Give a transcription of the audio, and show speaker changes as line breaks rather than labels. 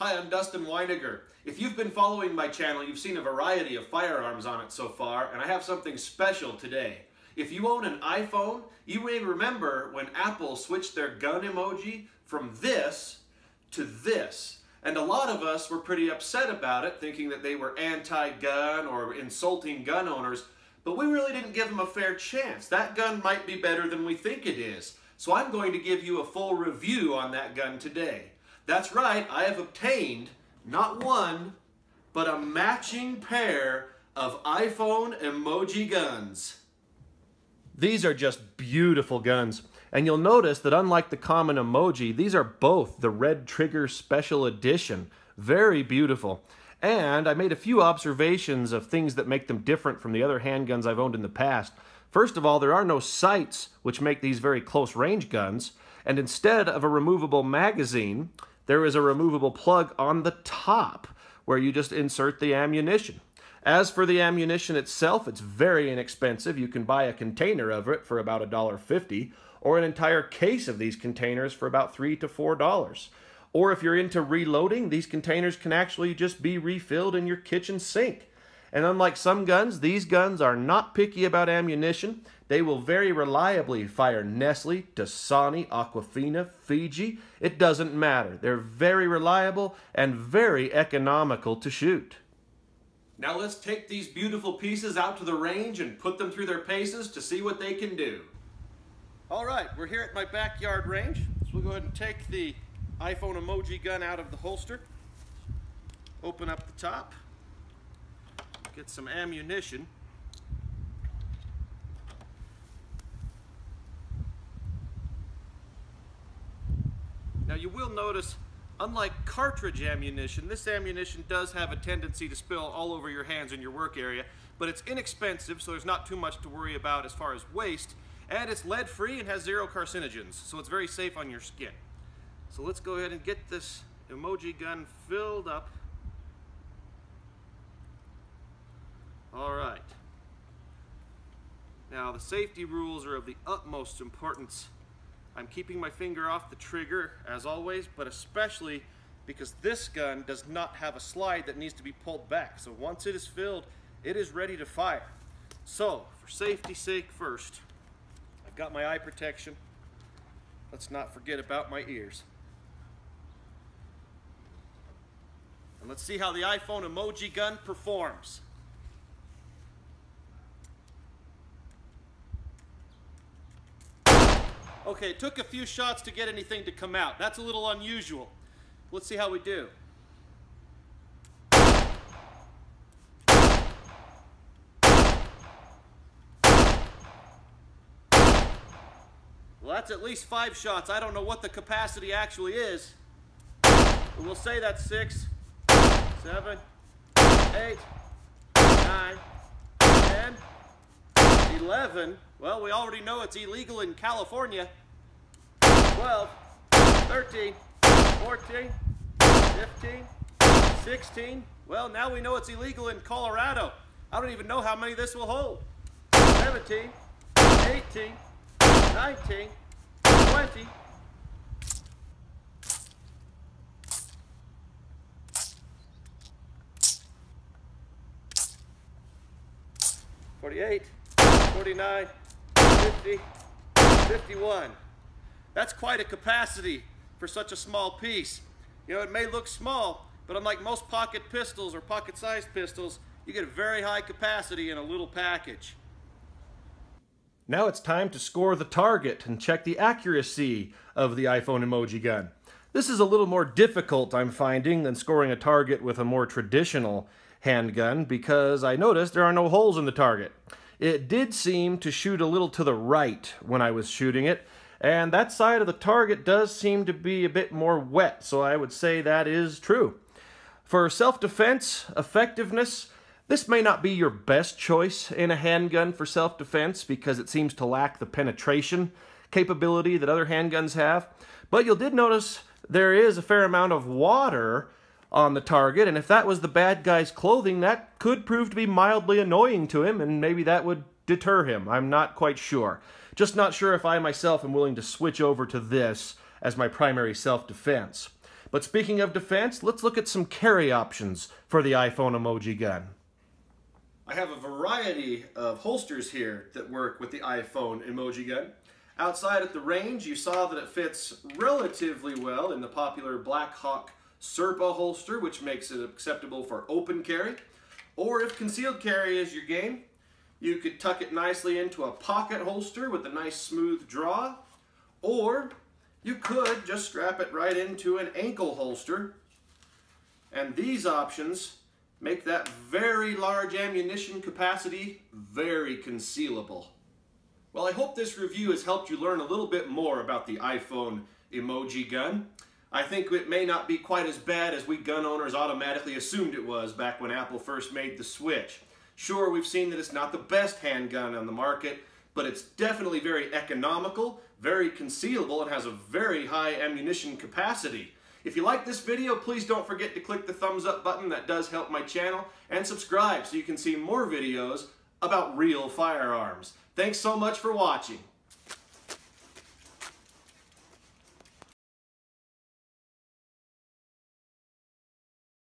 Hi, I'm Dustin Weiniger. If you've been following my channel, you've seen a variety of firearms on it so far, and I have something special today. If you own an iPhone, you may remember when Apple switched their gun emoji from this to this. And a lot of us were pretty upset about it, thinking that they were anti-gun or insulting gun owners, but we really didn't give them a fair chance. That gun might be better than we think it is. So I'm going to give you a full review on that gun today. That's right, I have obtained not one, but a matching pair of iPhone emoji guns. These are just beautiful guns, and you'll notice that unlike the common emoji, these are both the Red Trigger Special Edition. Very beautiful. And I made a few observations of things that make them different from the other handguns I've owned in the past. First of all, there are no sights, which make these very close-range guns, and instead of a removable magazine, there is a removable plug on the top where you just insert the ammunition. As for the ammunition itself, it's very inexpensive. You can buy a container of it for about $1.50 or an entire case of these containers for about $3 to $4. Or if you're into reloading, these containers can actually just be refilled in your kitchen sink. And unlike some guns, these guns are not picky about ammunition. They will very reliably fire Nestle, Dasani, Aquafina, Fiji. It doesn't matter. They're very reliable and very economical to shoot. Now let's take these beautiful pieces out to the range and put them through their paces to see what they can do. All right, we're here at my backyard range. So we'll go ahead and take the iPhone emoji gun out of the holster. Open up the top. Get some ammunition. Now you will notice, unlike cartridge ammunition, this ammunition does have a tendency to spill all over your hands in your work area, but it's inexpensive, so there's not too much to worry about as far as waste, and it's lead-free and has 0 carcinogens, so it's very safe on your skin. So let's go ahead and get this emoji gun filled up. All right. Now the safety rules are of the utmost importance. I'm keeping my finger off the trigger as always, but especially because this gun does not have a slide that needs to be pulled back. So once it is filled, it is ready to fire. So for safety's sake first, I've got my eye protection. Let's not forget about my ears. And let's see how the iPhone emoji gun performs. Okay, it took a few shots to get anything to come out. That's a little unusual. Let's see how we do. Well, that's at least 5 shots. I don't know what the capacity actually is. But we'll say that's 6, 7, 8, 9, 10, 11. Well, we already know it's illegal in California. 12, 13, 14, 15, 16. Well, now we know it's illegal in Colorado. I don't even know how many this will hold. 17, 18, 19, 20. 48, 49, 50, 51. That's quite a capacity for such a small piece. You know, it may look small, but unlike most pocket pistols or pocket-sized pistols, you get a very high capacity in a little package. Now it's time to score the target and check the accuracy of the iPhone emoji gun. This is a little more difficult, I'm finding, than scoring a target with a more traditional handgun because I noticed there are no holes in the target. It did seem to shoot a little to the right when I was shooting it, and that side of the target does seem to be a bit more wet, so I would say that is true. For self-defense, effectiveness, this may not be your best choice in a handgun for self-defense because it seems to lack the penetration capability that other handguns have, but you'll did notice there is a fair amount of water on the target, and if that was the bad guy's clothing, that could prove to be mildly annoying to him, and maybe that would deter him. I'm not quite sure. Just not sure if I myself am willing to switch over to this as my primary self-defense. But speaking of defense, let's look at some carry options for the iPhone Emoji Gun. I have a variety of holsters here that work with the iPhone Emoji Gun. Outside at the range, you saw that it fits relatively well in the popular Black Hawk Serpa holster, which makes it acceptable for open carry. Or if concealed carry is your game, you could tuck it nicely into a pocket holster with a nice smooth draw, or you could just strap it right into an ankle holster. And these options make that very large ammunition capacity very concealable. Well, I hope this review has helped you learn a little bit more about the iPhone Emoji Gun. I think it may not be quite as bad as we gun owners automatically assumed it was back when Apple first made the switch. Sure, we've seen that it's not the best handgun on the market, but it's definitely very economical, very concealable, and has a very high ammunition capacity. If you like this video, please don't forget to click the thumbs up button. That does help my channel, and subscribe so you can see more videos about real firearms. Thanks so much for watching.